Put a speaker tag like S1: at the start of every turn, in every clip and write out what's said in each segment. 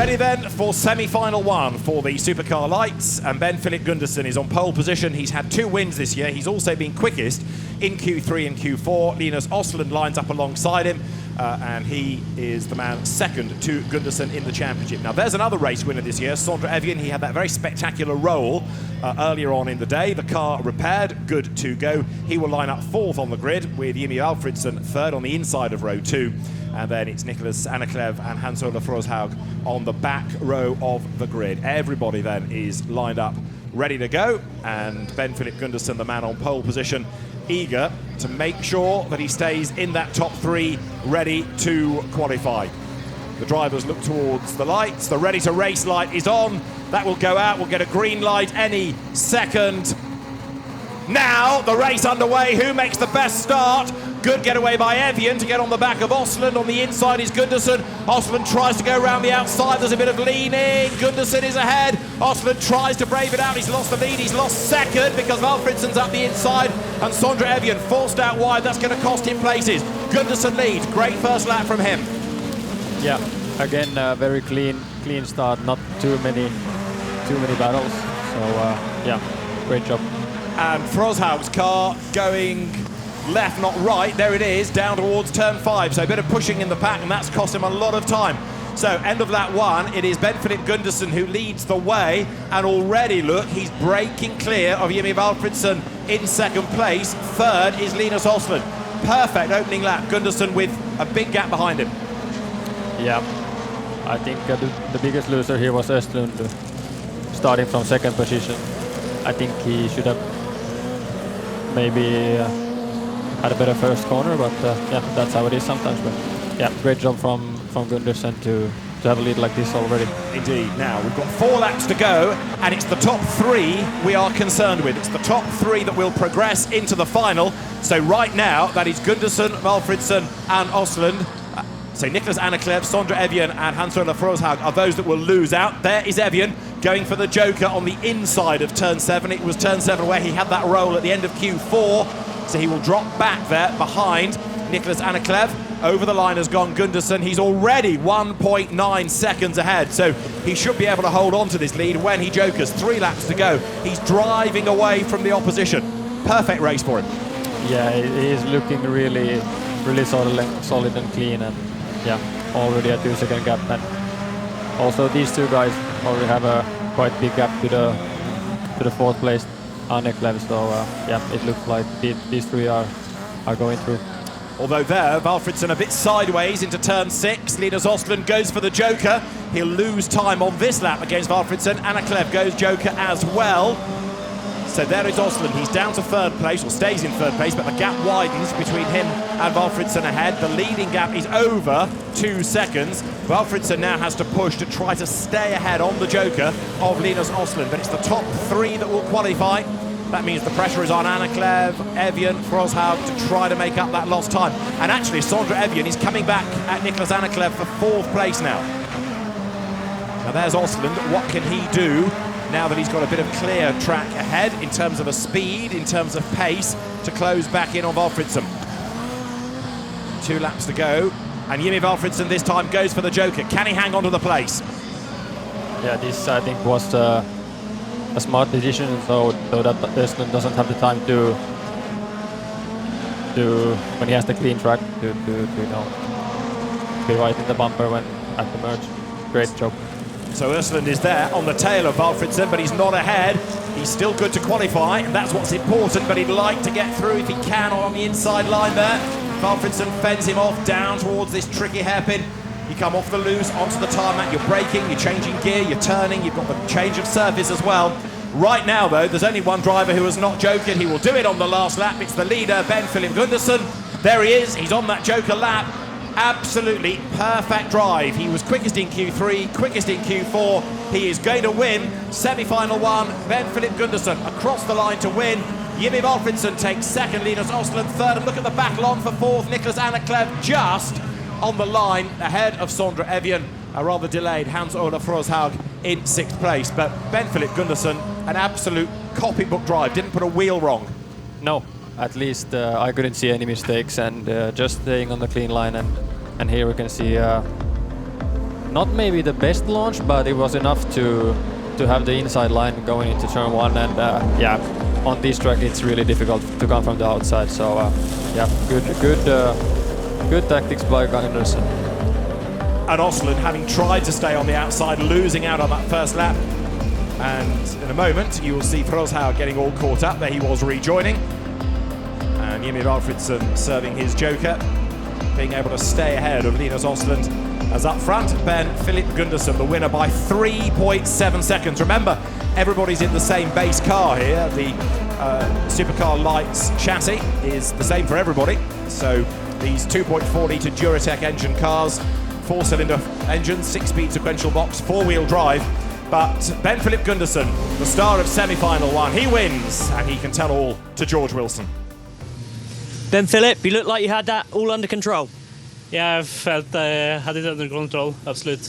S1: Ready then for semi-final one for the Supercar Lights, and Ben-Philip Gundersen is on pole position. He's had 2 wins this year. He's also been quickest in Q3 and Q4. Linus Osland lines up alongside him, and he is the man second to Gundersen in the championship. Now there's another race winner this year, Sondre Evian. He had that very spectacular roll earlier on in the day. The car repaired, good to go. He will line up 4th on the grid with Jimmy Alfredsson 3rd on the inside of row 2. And then it's Nicholas Anneklev and Hans-Ola Froshaug on the back row of the grid. Everybody then is lined up, ready to go. And Ben-Philip Gundersen, the man on pole position, eager to make sure that he stays in that top 3, ready to qualify. The drivers look towards the lights. The ready to race light is on. That will go out. We'll get a green light any second. Now the race underway. Who makes the best start? Good getaway by Evian to get on the back of Osland. On the inside is Gundersen. Osland tries to go around the outside. There's a bit of leaning. Gundersen is ahead. Osland tries to brave it out. He's lost the lead. He's lost second because Alfredsson's up the inside. And Sondre Evian forced out wide. That's going to cost him places. Gundersen leads. Great first lap from him.
S2: Yeah, again, very clean start. Not too many battles. So yeah, great job.
S1: And Froshaug's car going left, not right. There it is, down towards turn 5. So a bit of pushing in the pack, and that's cost him a lot of time. So end of lap 1, it is Ben-Philip Gundersen who leads the way, and already, look, he's breaking clear of Jimmy Alfredsson in 2nd place. 3rd is Linus Osland. Perfect opening lap. Gundersen with a big gap behind him.
S2: Yeah, I think the biggest loser here was Östlund, starting from 2nd position. I think he should have maybe had a better first corner, but yeah, that's how it is sometimes. But yeah, great job from Gundersen to have a lead like this already.
S1: Indeed. Now we've got 4 laps to go, and it's the top 3 we are concerned with. It's the top 3 that will progress into the final. So right now, that is Gundersen, Alfredsson and Osland. So Nicholas Anneklev, Sondre Evian and Hans-Ola Froshaug are those that will lose out. There is Evian going for the joker on the inside of turn 7. It was turn 7 where he had that roll at the end of Q4. So he will drop back there behind Nicholas Anneklev. Over the line has gone Gundersen. He's already 1.9 seconds ahead. So he should be able to hold on to this lead when he jokers. 3 laps to go. He's driving away from the opposition. Perfect race for him.
S2: Yeah, he's looking really solid and clean, and yeah, already a 2-second gap. And also these 2 guys already have a quite big gap to the 4th place Anneklev. So yeah, it looks like these 3 are going through.
S1: Although there, Alfredsson a bit sideways into turn 6. Linus Osland goes for the joker. He'll lose time on this lap against Alfredsson. Anneklev goes joker as well. So there is Osland. He's down to 3rd place, or stays in 3rd place, but the gap widens between him and Alfredsson ahead. The leading gap is over 2 seconds. Alfredsson now has to push to try to stay ahead on the joker of Linus Osland, but it's the top 3 that will qualify. That means the pressure is on Anneklev, Evian, Froshaug to try to make up that lost time. And actually, Sondre Evian is coming back at Nicholas Anneklev for 4th place now. Now there's Osland. What can he do now that he's got a bit of clear track ahead in terms of a speed, in terms of pace, to close back in on Alfredsson? 2 laps to go. And Jimmy Alfredsson this time goes for the joker. Can he hang on to the place?
S2: Yeah, this I think was a smart decision, so that Östlund doesn't have the time to when he has the clean track to you know, be right in the bumper when at the merge. Great job.
S1: So Östlund is there on the tail of Alfredsson, but he's not ahead. He's still good to qualify, and that's what's important, but he'd like to get through if he can on the inside line there. Alfredsson fends him off down towards this tricky hairpin. You come off the loose, onto the tarmac, you're braking, you're changing gear, you're turning, you've got the change of surface as well. Right now, though, there's only one driver who has not jokered. He will do it on the last lap. It's the leader, Ben-Philip Gundersen. There he is. He's on that joker lap. Absolutely perfect drive. He was quickest in Q3, quickest in Q4. He is going to win semi-final 1. Ben-Philip Gundersen across the line to win. Jimmy Alfredsson takes 2nd, Linus Osland 3rd. And look at the back long for 4th, Nicholas Anneklev just on the line ahead of Sondre Evian. A rather delayed Hans-Ola Froshaug in 6th place. But Ben-Philip Gundersen, an absolute copybook drive. Didn't put a wheel wrong.
S2: No, at least I couldn't see any mistakes, and just staying on the clean line. And here we can see not maybe the best launch, but it was enough to have the inside line going into turn 1. And yeah, on this track it's really difficult to come from the outside. So yeah, good tactics by Gundersen.
S1: And Osland, having tried to stay on the outside, losing out on that first lap. And in a moment, you will see Froshaug getting all caught up. There he was rejoining. And Jimmy Alfredsson serving his joker, being able to stay ahead of Linus Osland. As up front, Philip Gundersen, the winner by 3.7 seconds. Remember, everybody's in the same base car here. The Supercar Lights chassis is the same for everybody. So these 2.4 litre Duratec engine cars, 4-cylinder engines, 6-speed sequential box, 4-wheel drive. But Ben-Philip Gundersen, the star of semi-final 1, he wins, and he can tell all to George Wilson.
S3: Ben-Philip, you look like you had that all under control.
S4: Yeah, I felt I had it under control, absolutely.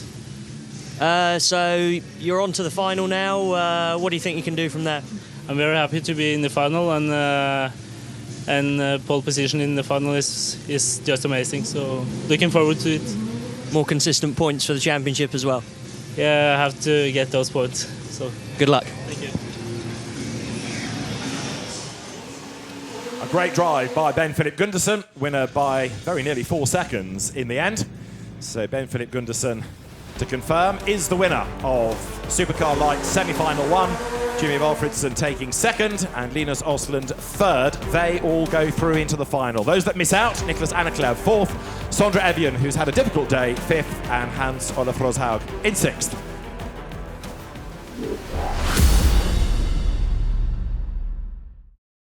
S3: So you're on to the final now. What do you think you can do from there?
S4: I'm very happy to be in the final, and pole position in the final is just amazing. So looking forward to it.
S3: More consistent points for the championship as well.
S4: Yeah, I have to get those points. So
S3: good luck.
S4: Thank you.
S1: A great drive by Ben-Philip Gundersen, winner by very nearly 4 seconds in the end. So Ben-Philip Gundersen, to confirm, is the winner of Supercar Light semi-final 1. Jimmy Alfredsson taking 2nd and Linus Osland 3rd. They all go through into the final. Those that miss out, Nicholas Anaklev 4th, Sondre Evian, who's had a difficult day, 5th, and Hans Ola Froshaug in 6th.